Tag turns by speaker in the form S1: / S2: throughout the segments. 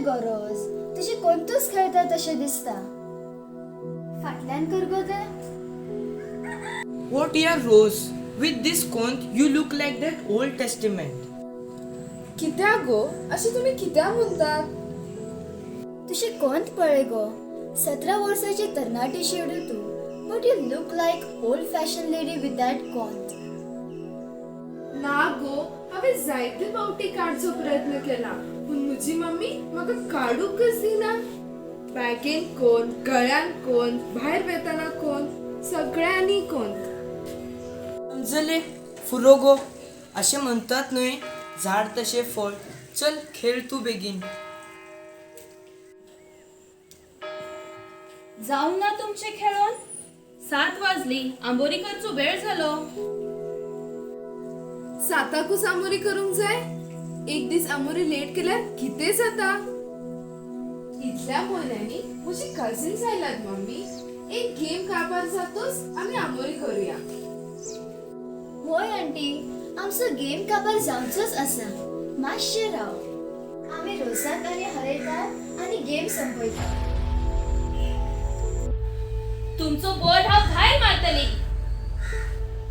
S1: गरज तुझी कोणतूच खेळता तशे दिसता फाटल्यान कर गो ते
S2: What dear Rose, with this conch you look like that Old Testament.
S3: कित्याक गो अशी तुम्ही कित्याक म्हणतात?
S1: तुझे कोंत पळे गो 17 वर्षाची तरणाटी शेडू तू but you look like old fashion lady with that कोंत
S3: ना गो हांवें जायते फावटी काडचो प्रयत्न केला पूण म्हजी मम्मी म्हाका काडूंकच दिना. बॅगेन कोण, गळ्यान कोण, भायर वेताना कोण, सगळ्यांनी कोण.
S2: समजले फुरो गो असे म्हणतात न्हय झाड तसे फळ. चल खेळ तू बेगीन.
S4: जाऊन ना तुमचे खेळून 7 वाजली आंबोरीकरचो वेळ झालो.
S3: साताकूच आमोरी करूंक जाय. एक दीस आमोरी लेट केल्यार कितें जाता? इतल्या म्हयन्यांनी म्हजी कझिन्स आयल्यात मम्मी. एक गेम काबार जातोच आमी आमोरी करूया.
S1: होय आंटी आमचो गेम काबार जावचोच आसा मातशें राव. आमी रोसाक आनी हरयतात आनी गेम संपयतात.
S4: तुमचो बोर्ड हांव भायर मारतली.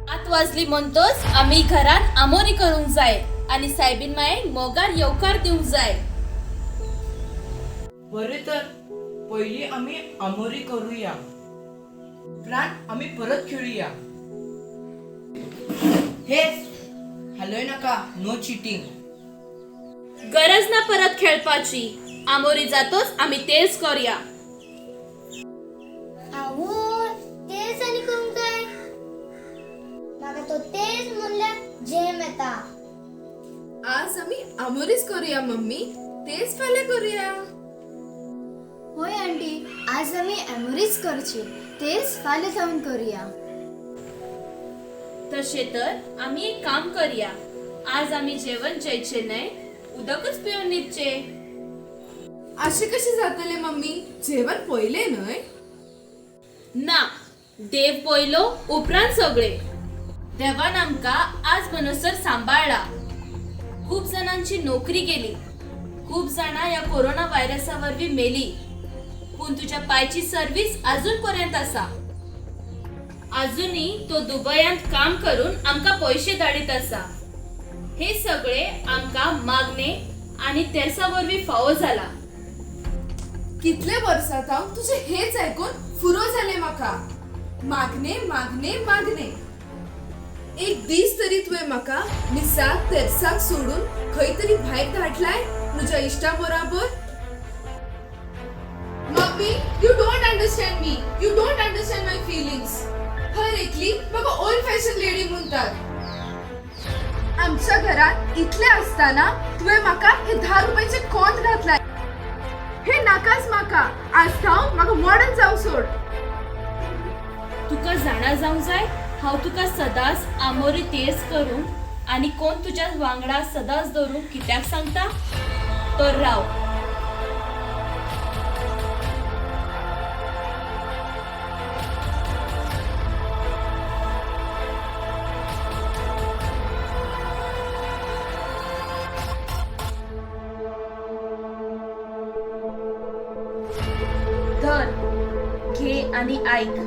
S4: 7 वाजली म्हणतोच आमी घरान आमोरी करूंक जाय आणि सायबीन मायेक मोगार येवकार दिवंक जाय.
S2: बरे तर पहिली आम्ही आमोरी करूया उपरांत आम्ही परत खेळूया. हे हलय नका. No cheating.
S4: गरज ना परत खेळपाची. आमोरी जातोच आमी तेच करूया.
S1: आवो तेच आनी करूंक जाय. म्हाका तो तेच म्हणल्यार जेम येता.
S3: आज आमी आमोरीच करूया मम्मी. तेच फाल्यां करूया.
S1: होय आंटी आज आमी एमोरीच करची. तेच फाल्यां जाऊन करूया.
S4: तशे तर आमी एक काम करूया. आज आमी जेवण जेवचे न्हय उदकच पिवन न्हिदचे.
S3: अशें कशें जातलें मम्मी? जेवण पयलें न्हय?
S4: ना देव पयलो उपरांत सगळे. देवान आमकां आज मनसर सांबाळला. खूप जणांची नोकरी गेली. खूप जाणां या कोरोना व्हायरसा वरवीं मेली. पूण तुझ्या पायची सर्व्हिस अजून पर्यंत आसा. अजूनही तो दुबयांत काम करून आमकां पैसे धाडीत आसा. हे सगळे आमकां मागणे आणि तेसा वरवीं फावो जाला.
S3: कितले वर्सां हांव तुझे हेच ऐकून फुरो जाले म्हाका. मागणे मागणे मागणे. एक दीस तरी तुवें म्हाका मिसाक तेरसाक सोडून खंय तरी भायर धाडलाय तुज्या इश्टा बरोबर. Mummy you don't understand me. You don't understand my feelings. हर एकली म्हाका ओल्ड फॅशन लेडी म्हणतात. आमच्या घरात इतले असताना तुवें म्हाका हे 10 रुपयाचे कोंत घातलाय. हे नाकाच म्हाका. आज हांव म्हाका मॉडर्न जावंक सोड.
S4: तुका जाणा जावंक जाय हांव तुका सदांच आमोरी तेच करूंक आणि कोण तुझ्या वांगडा सदांच दवरूंक कित्याक सांगता? तर राव. धर घे आणि ऐक.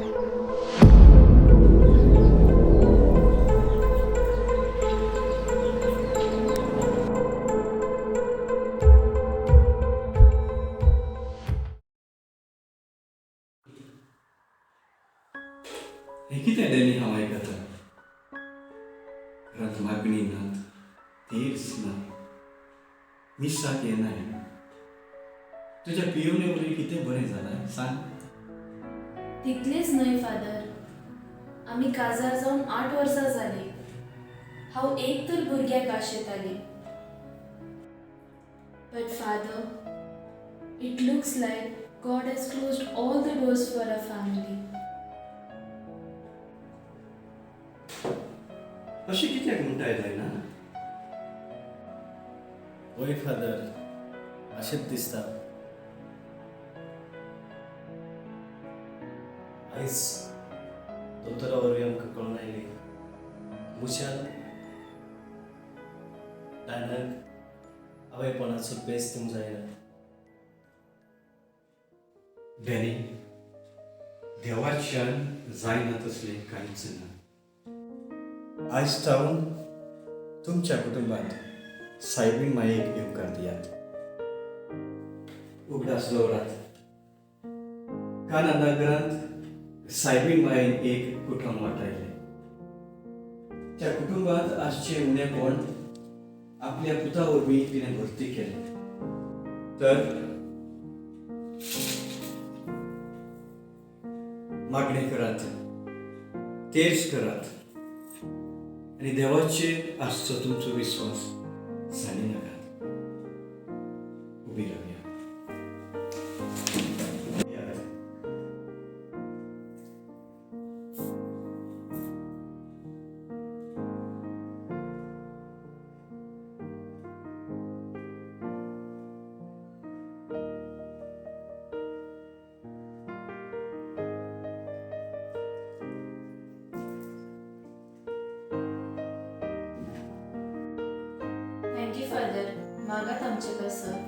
S5: हे कितें डेली हांव आयकतां? घरांत मागणी नात, तेर्स ना, मिसाक येनाय. तुज्या पियोने वरवीं कितें बरें जालां सांग?
S4: तितलेच न्हय फादर. आमी काजार जावन 8 वर्सां जाली. हांव एक तर भुरग्याक आशेताली. But father, it looks like God has closed all the doors for our family.
S5: अशें कित्याक म्हणटाय जायना?
S6: वय फादर अशेंच दिसता. आयज दोतोरा वरवीं आमकां कळून आयली मुशान दानाक आवयपणाचो बेस दिवंक जायना.
S5: डॅनी, देवाच्यान जायना तसलें कांयच ना. आयज सावन तुमच्या कुटुंबात सायबीण मायेक येवकार दियात. उगडास दवरात. काना नगरांत सायबीण मायेन एक कुटुंब वाटायलें. त्या कुटुंबात आजचे उणे कोण आपल्या पुता वरवीं तिणें भरती केलें. तर मागणी करात, तेर्स करात आणि देवाचेर आसचो तुमचो विश्वास साणी नाकात. उबी रावया.
S4: थँक्यू फादर, मागात आमचे कसं.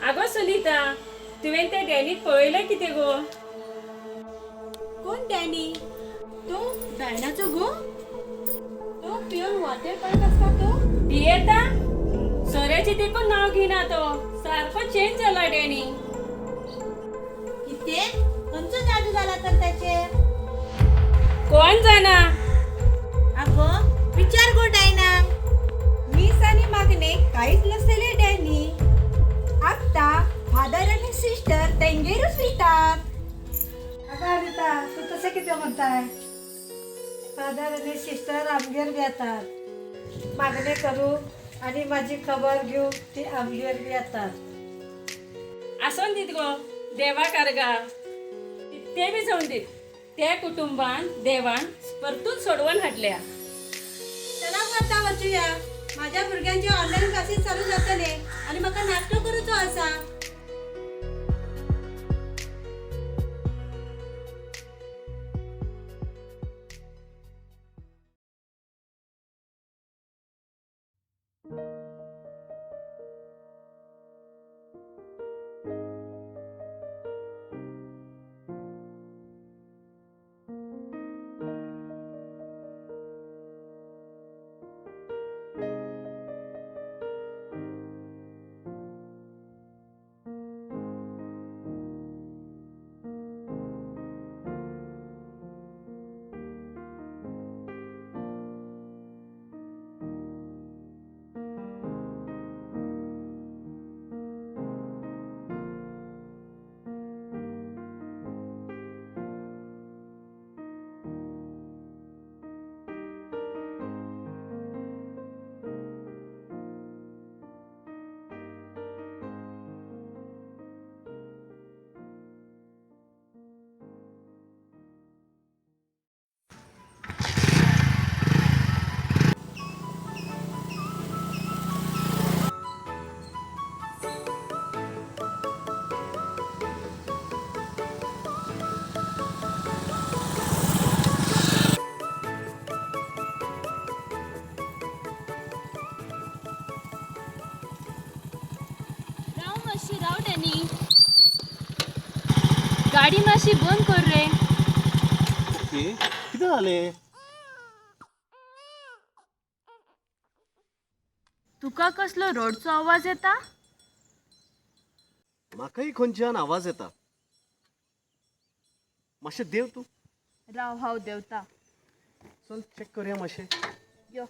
S7: आगो सुनीता, तुवें त्या डॅनीक पळयलें कितें गो?
S8: कोण डॅनी? तो डायनाचो गो? तो पिवन वॉटर पडत असता तो?
S7: पियेता? सोऱ्याचे देखून नाव घेना तो. सारको चेंज जाला डॅनी.
S8: कितें? खंयचो जादू जाला तर त्याचेर?
S7: कोण जाणा?
S8: आगो विचार गो डायनाक. मीस आणि मागणे काहीच नसलेले डॅनी आता फादर आणि सिस्टर तेंगेरूच वितात.
S9: अगं अनिता, तू तसे किती म्हणताय? फादर आणि सिस्टर आमगेर येतात. मागणी करू आणि माझी खबर घेऊ ती आमगेर येतात.
S7: आसोन दीत गो, देवा कारगा. ते बी जावन दीत. त्या कुटुंबान देवान परतून सोडवून हाडल्या.
S8: चला गो आता वचूया. माझ्या भुरग्यांचे ऑनलाईन क्लासेस चालू जातले आणि म्हाका नाश्तो करूचो आसा.
S4: राव डॅनी, गाडी मातशी बंद कर रे.
S6: कितें जालें?
S4: तुका कसलो रडचो आवाज येता?
S6: म्हाकाय खंयच्यान आवाज येता. मातशें देव तूं.
S4: राव हांव देवता.
S6: चल चॅक करुया मातशें.
S4: यो.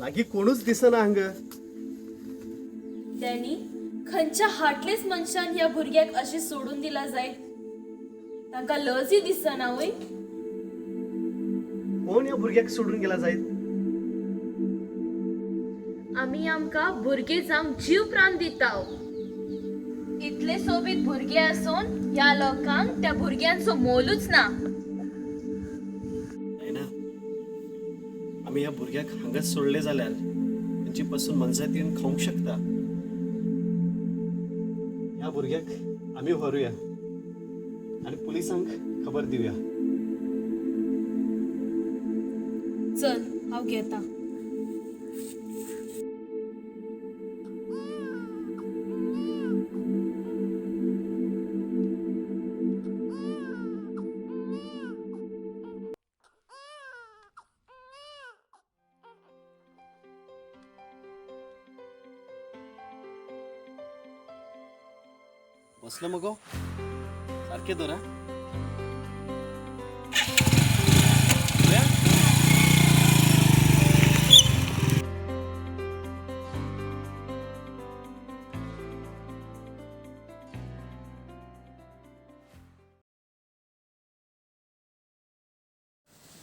S6: लागी कोणूच दिसना हांग.
S4: डॅनी खंयच्या हार्टलेस मनशान ह्या भुरग्याक अशी सोडून दिला जाय. तांकां लजय दिसना वय.
S6: कोण या भुरग्याक सोडून गेला जायत?
S4: आमी आमकां भुरगे जावंक जीव प्राण दिताव. इतले सोबीत भुरगे आसून ह्या लोकांक त्या भुरग्यांचो मोलूच ना.
S6: ना आम्ही ह्या भुरग्याक हांगाच सोडले जाल्यार तांची पासून मनजातीन खावंक शकता. ह्या भुरग्याक आमी व्हरुया आनी पुलिसांक खबर दिवया.
S4: चल हांव घेता.
S6: बसलो मगो सारखे दोरा.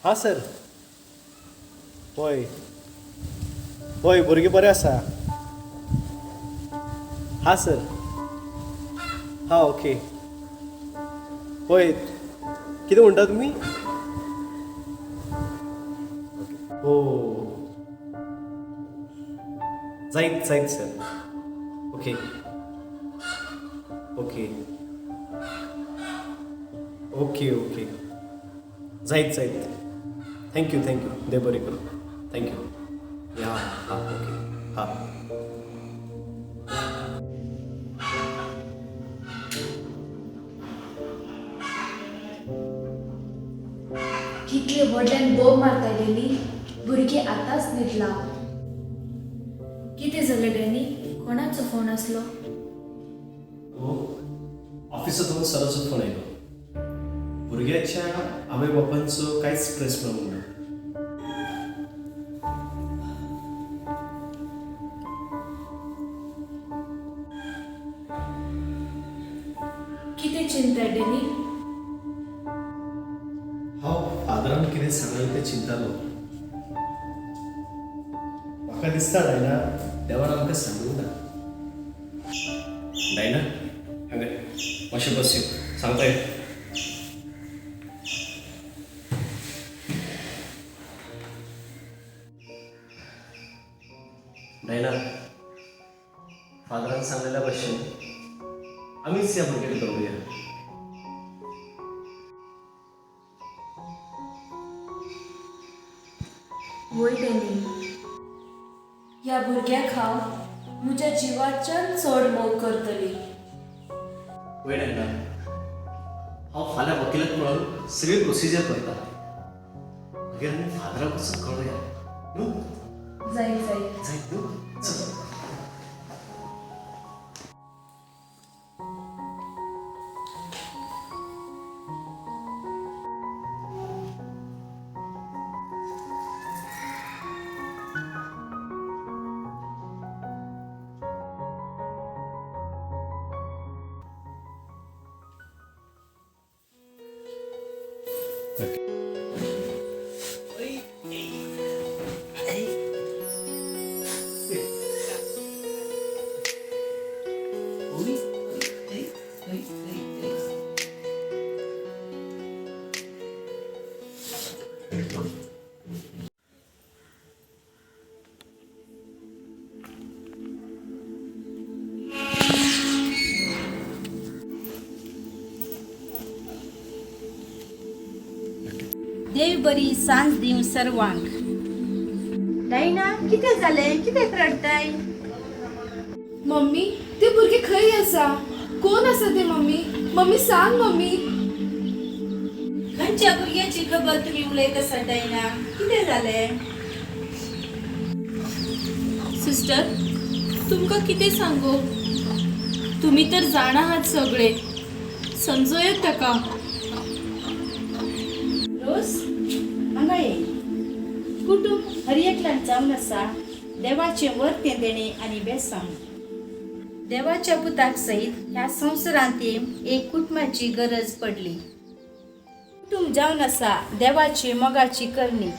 S6: हा सर. होय होय भुरगे बरे आसा. हा सर. हा ओके. होय कितें म्हणटा तुमी? हो जायत जायत sir. Okay okay okay okay जायत जायत. थँक्यू देव बरें करूं. थँक्यू. या हा ओके हा.
S1: कितले व्हडल्यान बोब मारता डॅनी. भुरगे आतांच न्हिदला. कितें जालें डॅनी? कोणाचो फोन आसलो?
S6: ऑफिसांतून सराचो फोन आयलो. भुरग्याच्या आवय बापांचो कांयच स्ट्रेस प्रॉब्लेम ना.
S1: कितें चिंता डॅनी?
S6: हांव फादरान कितें सांगलें तें चिंतालो. म्हाका दिसता डायना देवान आमकां सांगूंक ना. डायना हांगा मातशें बस सांगताय. डायना फादरान सांगलेल्या भशेन आमीच ह्या भुरग्याक दवरुया.
S1: वय डॅनी. ह्या भुरग्याक हांव म्हज्या जिवाच्यान चड मोग करतली.
S6: वय डायना हांव फाल्यां वकिलाक मेळोन सगळी प्रोसिजर करता. मागीर आमी फादराक वचून कळुया न्हू.
S1: जायत
S6: जायत न्हू. चल.
S8: देव बरी सांज दिवं सर्वांक. डायना कितें जालें? कितें रडताय?
S3: मम्मी ते भुरगे खंय आसा? कोण आसा ते मम्मी? मम्मी सांग मम्मी.
S8: खंयच्या भुरग्याची खबर तुम्ही उलयत आसा डायना? कितें जालें?
S4: सिस्टर तुमकां कितें सांगू? तुमी तर जाणा आहात सगळे. समजोयत ताका.
S8: रोज हांगा ये. कुटुंब हर एकल्यान जावन आसा. देवाचे वर्ते देणे आणि बेसांव. देवाच्या पुताक सहित ह्या संवसारांत एक कुटुंबाची गरज पडली. कुटुंब जावन आसा देवाची मोगाची करणी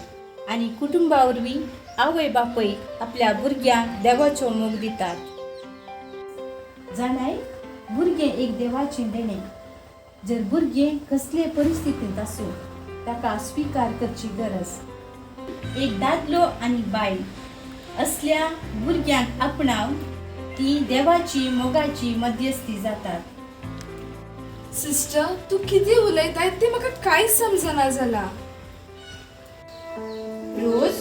S8: आणि कुटुंबावरवी आवय बापय आपल्या भुरग्यांक देवाचो मोग दितात. जाणाय भुरगें एक देवाचें देणें. जर भुरगें कसले परिस्थितींत आसूं ताका स्वीकार करची गरज. एक दादलो आनी बायल असल्या भुरग्यांक आपणाव ती देवाची मोगाची मध्यस्थी जातात.
S3: सिस्टर तू किती उलयताय ते म्हाका कांयच समजना जाला.
S4: रोज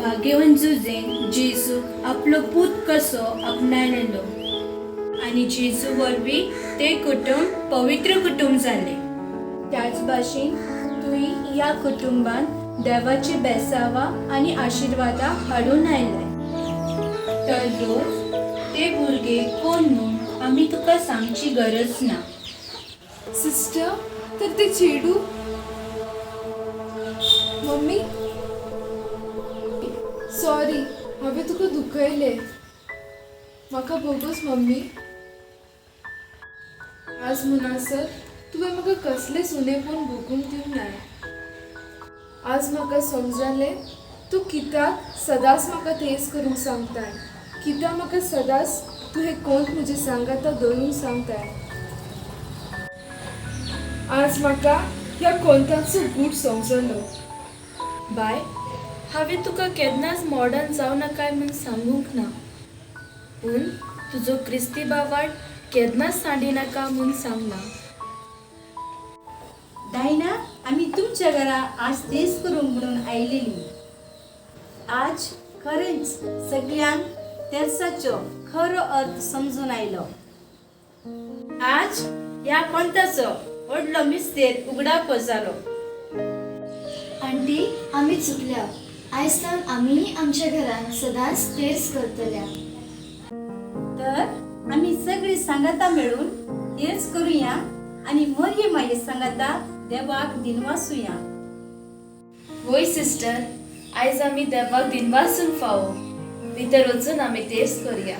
S4: भाग्यवान जुजेन जेजू आपलो पूत कसो आपणायलो आणि जेजू वरवीं ते कुटुंब पवित्र कुटुंब जाले. त्याच भाशेन तुई ह्या कुटुंबान देवाची बेसावा आणि आशिर्वादा हाडून आयलाय. तर रोज ते भुरगे कोण न्हू आमी तुका सांगची गरज ना.
S3: सिस्टर तर ते चेडू मम्मी सॉरी हांवें तुका दुखयलें. म्हाका बोगूस मम्मी. आज म्हणसर तुवें म्हाका कसले सुनेपण भोगूंक दिवंक नाय. आज म्हाका समजलें तूं कित्याक सदांच म्हाका तेच करूंक सांगताय. कित्याक म्हाका सदांच तूं हे कोंत म्हजे सांगाता दवरूंक सांगताय. आज म्हाका ह्या कोंतांचो गूट समजलो.
S4: बाय हांवें तुका केन्नाच मॉडर्न जावं नाकाय म्हूण सांगूंक ना. पूण तुजो क्रिस्ती बावाड केन्नाच सांडी नाका म्हूण सांगना.
S8: डायना आम्ही तुमच्या घरा आज तेच करूंक म्हणून आयलेली. आज खरेंच सगळ्यांक तेर्साचो खरो अर्थ समजून आयलो. आज ह्या कोंताचो व्हडलो मिस्तेर उगडाप जालो.
S1: आंटी आमी चुकल्या. आयजतान आमी आमच्या घरान सदांच तेच करतल्या.
S8: तर आम्ही सगळी सांगाता मेळून तेच करूया आणि मरये माये सांगाता देवाक दिनवासूया.
S4: वय सिस्टर आयज आमी देवाक दिनवासून फावो. भितर वचून आमी तेच करया.